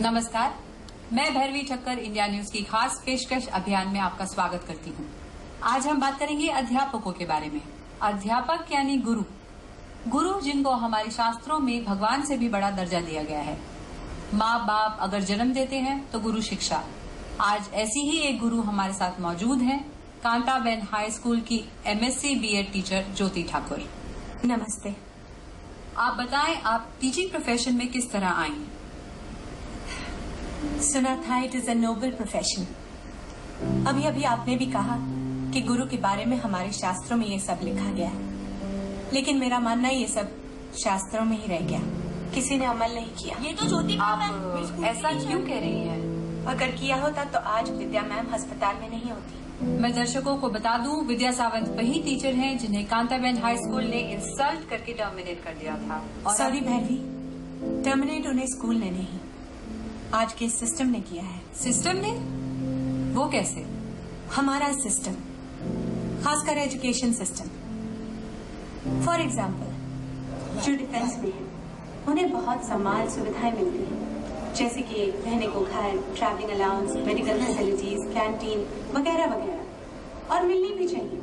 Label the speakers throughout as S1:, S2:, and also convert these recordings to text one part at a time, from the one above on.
S1: नमस्कार, मैं Bhairavi Thakkar India news की खास पेशकश अभियान में आपका स्वागत करती हूँ। आज हम बात करेंगे अध्यापकों के बारे में। अध्यापक यानी गुरु, गुरु जिनको हमारे शास्त्रों में भगवान से भी बड़ा दर्जा दिया गया है। माँ बाप अगर जन्म देते हैं तो गुरु शिक्षा। आज ऐसी ही एक गुरु हमारे साथ मौजूद हैं, कांताबेन हाई स्कूल की MSc BEd टीचर ज्योति ठाकुर।
S2: नमस्ते।
S1: आप बताएं, आप टीचिंग प्रोफेशन में किस तरह आई?
S2: सुना था it is a noble profession. अभी अभी आपने भी कहा कि गुरु के बारे में हमारे शास्त्रों में ये सब लिखा गया है, लेकिन मेरा मानना ये सब शास्त्रों में ही रह गया, किसी ने अमल नहीं किया।
S3: ये तो ज्योति मैम
S1: आप ऐसा क्यों कह रही हैं?
S2: अगर किया होता तो आज विद्या मैम अस्पताल में नहीं होती।
S1: मैं दर्शकों को बता दूं, विद्या सावंत वही टीचर हैं जिन्हें कांताबेन हाई स्कूल ने इंसल्ट करके टर्मिनेट कर दिया था।
S2: सॉरी भैरवी, टर्मिनेट उन्हें स्कूल ने नहीं, आज के सिस्टम ने किया है।
S1: सिस्टम ने? वो कैसे?
S2: हमारा सिस्टम, खासकर एजुकेशन सिस्टम। फॉर एग्जाम्पल, जो डिफेंस में है उन्हें बहुत सम्मान सुविधाएं मिलती हैं, जैसे कि रहने को घर, travelling allowance, medical facilities, canteen वगैरह वगैरह, और मिलनी भी चाहिए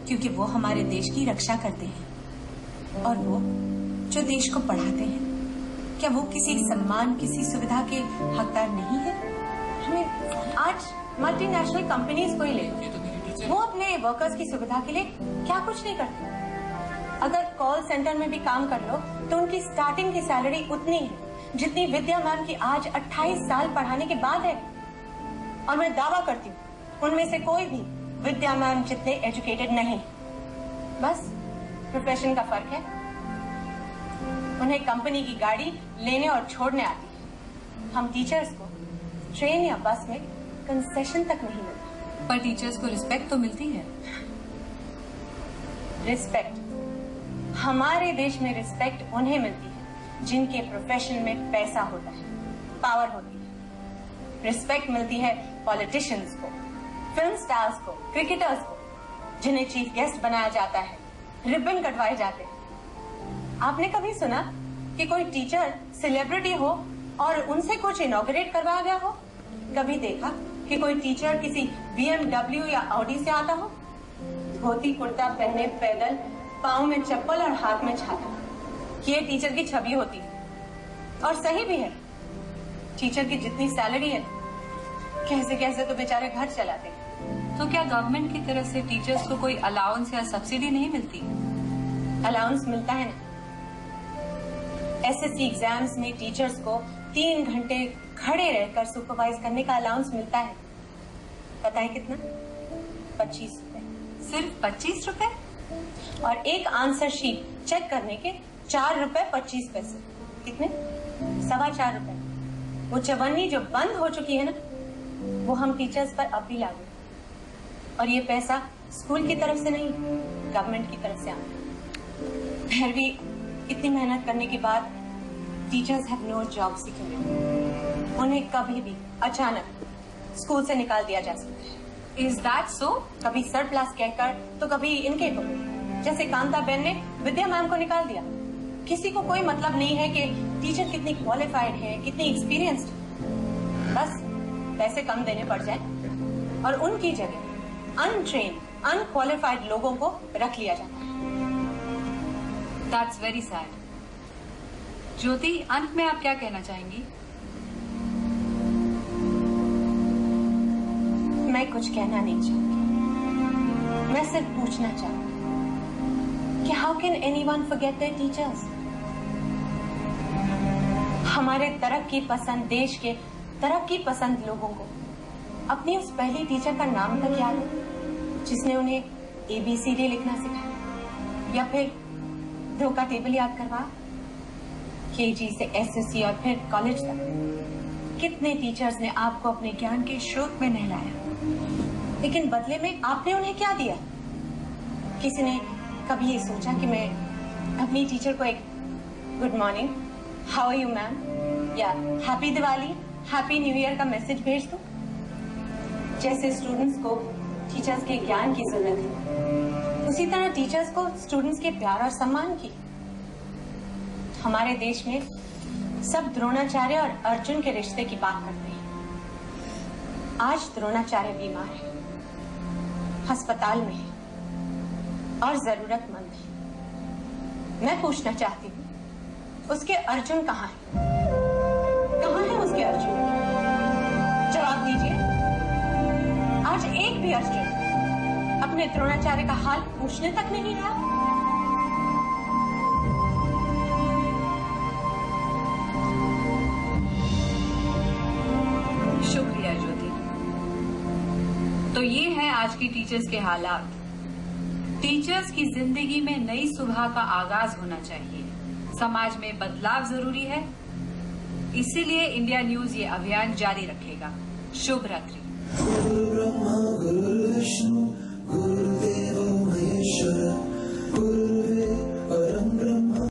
S2: क्योंकि वो हमारे देश की रक्षा करते हैं। और वो जो देश को पढ़ाते हैं, क्या वो किसी सम्मान, किसी सुविधा के हकदार नहीं है? आज मल्टीनेशनल कंपनीज को ही ले लो, वो अपने वर्कर्स की सुविधा के लिए क्या कुछ नहीं करते। अगर कॉल सेंटर में भी काम कर लो तो उनकी स्टार्टिंग की सैलरी उतनी है जितनी विद्या मैम की आज 28 साल पढ़ाने के बाद है। और मैं दावा करती हूँ उनमें से कोई भी विद्या मैम जितने एजुकेटेड नहीं। बस प्रोफेशन का फर्क है। उन्हें कंपनी की गाड़ी लेने और छोड़ने आती है। हम टीचर्स को ट्रेन या बस में कंसेशन तक नहीं मिलता।
S1: पर टीचर्स को रिस्पेक्ट तो मिलती है।
S2: रिस्पेक्ट, हमारे देश में रिस्पेक्ट उन्हें मिलती है जिनके प्रोफेशन में पैसा होता है, पावर होती है। रिस्पेक्ट मिलती है पॉलिटिशियंस को, फिल्म स्टार्स को, क्रिकेटर्स को, जिन्हें चीफ गेस्ट बनाया जाता है, रिबन कटवाए जाते हैं। आपने कभी सुना कि कोई टीचर सेलिब्रिटी हो और उनसे कुछ इनॉग्रेट करवाया गया हो? कभी देखा कि कोई टीचर किसी BMW या ऑडी से आता हो? धोती कुर्ता पहने, पैदल, पाँव में चप्पल और हाथ में छाता, ये टीचर की छवि होती है। और सही भी है। टीचर की जितनी सैलरी है, कैसे कैसे तो बेचारे घर चलाते हैं।
S1: तो क्या गवर्नमेंट की तरफ से टीचर्स को कोई अलाउंस या सब्सिडी नहीं मिलती?
S2: अलाउंस मिलता है ना। SSC एग्जाम्स में टीचर्स को 3 घंटे खड़े रहकर सुपरवाइज करने का अलाउंस मिलता है। पता है कितना? 25 रुपए।
S1: सिर्फ 25 रुपए?
S2: और एक आंसर शीट चेक करने के 4 रुपए 25 पैसे। कितने? 4.25 रुपए। वो चवन्नी जो बंद हो चुकी है ना, वो हम टीचर्स पर अब भी लागू है। और ये पैसा स्कूल की तरफ से नहीं, गवर्नमेंट की तरफ से आता है। भैरवी, इतनी मेहनत करने के बाद teachers have no job security. उन्हें कभी भी अचानक स्कूल से निकाल दिया जा सकता है।
S1: Is that so?
S2: कभी सरप्लस कहकर तो कभी इनके को, जैसे कांताबेन ने विद्या मैम को निकाल दिया। किसी को कोई मतलब नहीं है कि टीचर कितनी क्वालिफाइड है, कितनी एक्सपीरियंस्ड। बस पैसे कम देने पड़ जाए और उनकी जगह अनट्रेन्ड, अनक्वालिफाइड लोगों को रख लिया जाता है।
S1: That's very sad. ज्योति, अंत में आप क्या कहना चाहेंगी?
S2: मैं कुछ कहना नहीं चाहती, मैं सिर्फ पूछना चाहती कि how can anyone forget there teachers? हमारे तरक्की पसंद देश के तरक्की पसंद लोगों को अपनी उस पहली टीचर का नाम तक याद है जिसने उन्हें ABCD लिखना सिखाया, या फिर 2 का टेबल याद करवा, KG से SSC और फिर कॉलेज तक। कितने टीचर्स ने आपको अपने ज्ञान के स्रोत में नहलाया, लेकिन बदले में आपने उन्हें क्या दिया? किसी ने कभी ये सोचा कि मैं अपनी टीचर को एक good morning, how are you ma'am, या happy Diwali, happy new year का मैसेज भेज दूं? जैसे स्टूडेंट्स को टीचर्स के ज्ञान की जरूरत है, उसी तरह टीचर्स को स्टूडेंट्स के प्यार और सम्मान की। हमारे देश में सब द्रोणाचार्य और अर्जुन के रिश्ते की बात करते हैं। आज द्रोणाचार्य बीमार है, अस्पताल में है और जरूरतमंद है। मैं पूछना चाहती हूँ, उसके अर्जुन कहाँ है? कहाँ है उसके अर्जुन? जवाब दीजिए। आज एक भी अर्जुन अपने द्रोणाचार्य का हाल पूछने तक नहीं आया।
S1: शुक्रिया ज्योति। तो ये है आज की टीचर्स के हालात। टीचर्स की जिंदगी में नई सुबह का आगाज होना चाहिए। समाज में बदलाव जरूरी है, इसीलिए इंडिया न्यूज ये अभियान जारी रखेगा। शुभ रात्रि।
S3: गुरु ब्रह्मा गुरु विष्णु गुरुदेवो महेश्वर गुरु